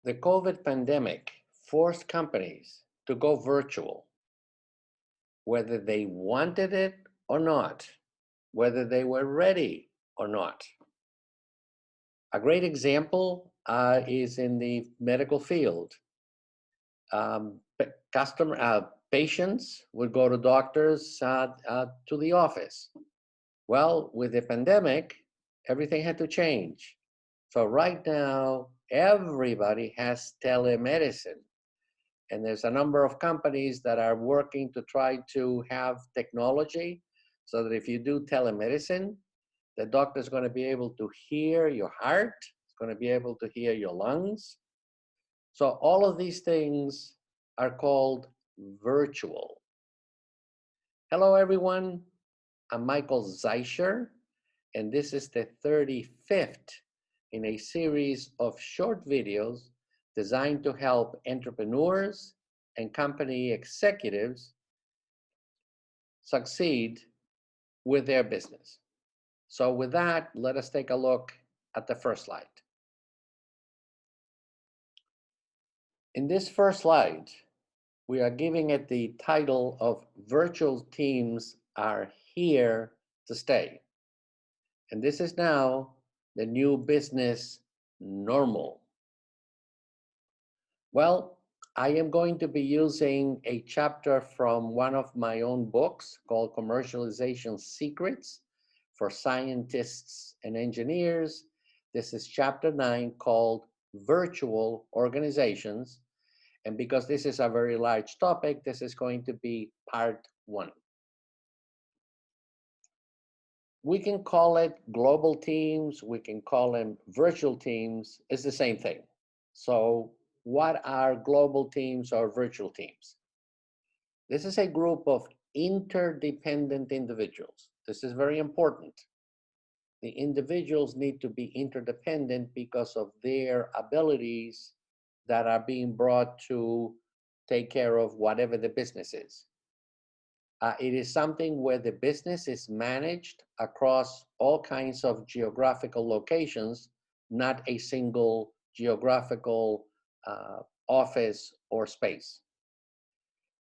The COVID pandemic forced companies to go virtual, whether they wanted it or not, whether they were ready or not. A great example is in the medical field. Patients would go to doctors to the office. Well, with the pandemic, everything had to change. So right now, everybody has telemedicine. And there's a number of companies that are working to try to have technology so that if you do telemedicine, the doctor is going to be able to hear your heart, it's going to be able to hear your lungs. So all of these things are called virtual. Hello, everyone. I'm Michael Zeischer, and this is the 35th in a series of short videos designed to help entrepreneurs and company executives succeed with their business. So with that, let us take a look at the first slide. In this first slide, we are giving it the title of Virtual Teams Are Here to Stay. And this is now the new business normal. Well, I am going to be using a chapter from one of my own books called Commercialization Secrets for Scientists and Engineers. This is chapter 9 called Virtual Organizations. And because this is a very large topic, this is going to be part 1. We can call it global teams, we can call them virtual teams, it's the same thing. So what are global teams or virtual teams? This is a group of interdependent individuals. This is very important. The individuals need to be interdependent because of their abilities that are being brought to take care of whatever the business is. It is something where the business is managed across all kinds of geographical locations, not a single geographical office or space.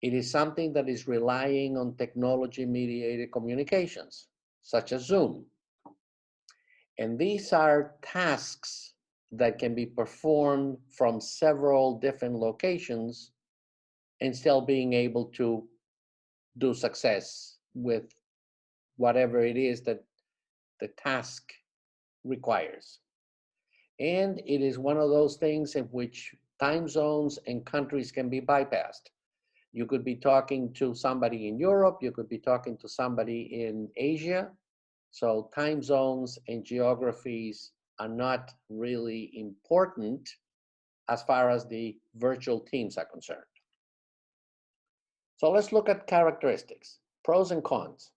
It is something that is relying on technology-mediated communications, such as Zoom. And these are tasks that can be performed from several different locations and still being able to do success with whatever it is that the task requires. And it is one of those things in which time zones and countries can be bypassed. You could be talking to somebody in Europe, you could be talking to somebody in Asia. So time zones and geographies are not really important as far as the virtual teams are concerned. So let's look at characteristics, pros and cons.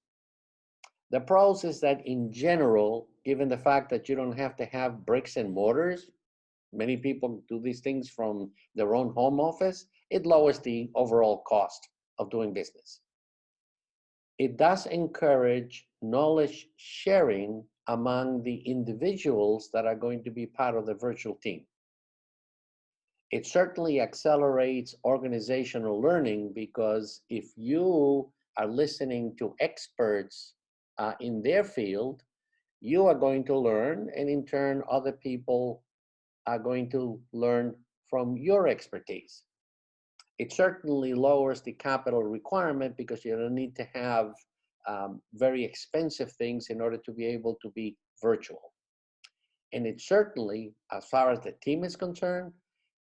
The pros is that in general, given the fact that you don't have to have bricks and mortars, many people do these things from their own home office, it lowers the overall cost of doing business. It does encourage knowledge sharing among the individuals that are going to be part of the virtual team. It certainly accelerates organizational learning because if you are listening to experts in their field, you are going to learn, and in turn, other people are going to learn from your expertise. It certainly lowers the capital requirement because you don't need to have very expensive things in order to be able to be virtual. And it certainly, as far as the team is concerned,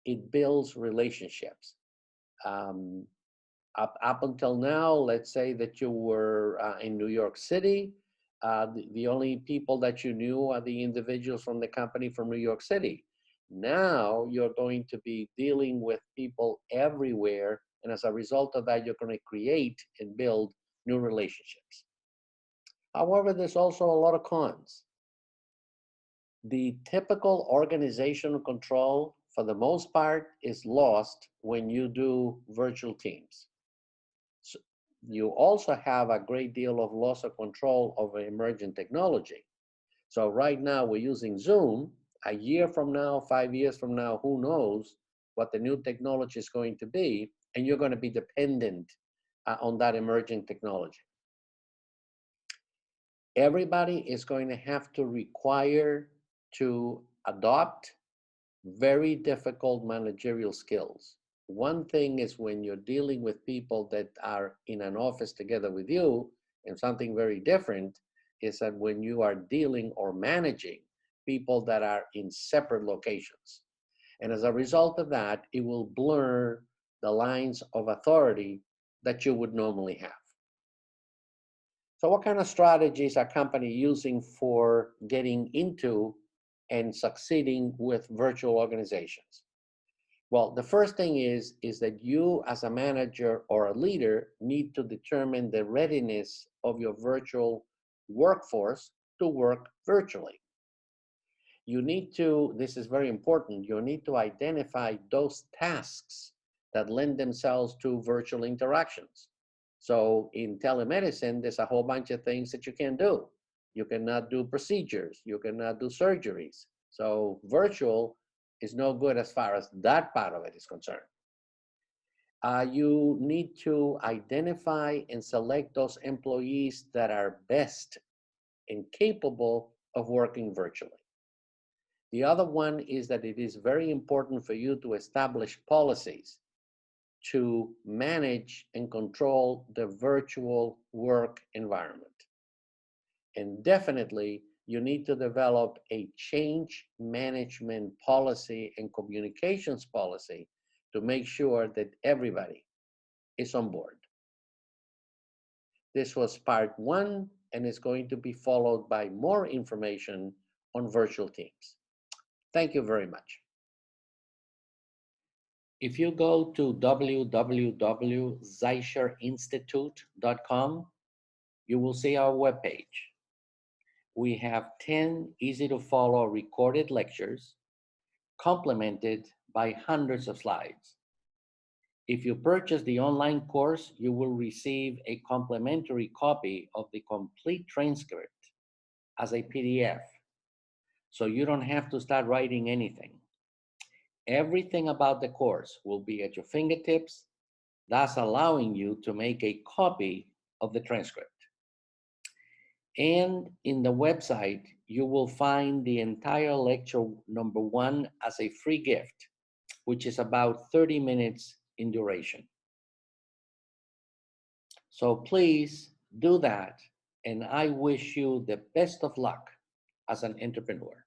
it builds relationships. Up until now, let's say that you were in New York City, the only people that you knew are the individuals from the company from New York City. Now you're going to be dealing with people everywhere, and as a result of that, you're going to create and build new relationships. However, there's also a lot of cons. The typical organizational control, for the most part, is lost when you do virtual teams. So you also have a great deal of loss of control over emerging technology. So right now we're using Zoom. A year from now, 5 years from now, who knows what the new technology is going to be, and you're going to be dependent on that emerging technology. Everybody is going to have to require to adopt very difficult managerial skills. One thing is when you're dealing with people that are in an office together with you, and something very different is that when you are dealing or managing people that are in separate locations. And as a result of that, it will blur the lines of authority that you would normally have. So what kind of strategies are companies using for getting into and succeeding with virtual organizations? Well, the first thing is that you as a manager or a leader need to determine the readiness of your virtual workforce to work virtually. You need to, this is very important, you need to identify those tasks that lend themselves to virtual interactions. So in telemedicine, there's a whole bunch of things that you can do. You cannot do procedures, you cannot do surgeries. So virtual is no good as far as that part of it is concerned. You need to identify and select those employees that are best and capable of working virtually. The other one is that it is very important for you to establish policies to manage and control the virtual work environment. And definitely, you need to develop a change management policy and communications policy to make sure that everybody is on board. This was part one, and is going to be followed by more information on virtual teams. Thank you very much. If you go to www.zeicherinstitute.com, you will see our webpage. We have 10 easy to follow recorded lectures complemented by hundreds of slides. If you purchase the online course, you will receive a complimentary copy of the complete transcript as a PDF. So you don't have to start writing anything. Everything about the course will be at your fingertips, thus allowing you to make a copy of the transcript. And in the website, you will find the entire lecture number one as a free gift, which is about 30 minutes in duration. So please do that, and I wish you the best of luck as an entrepreneur.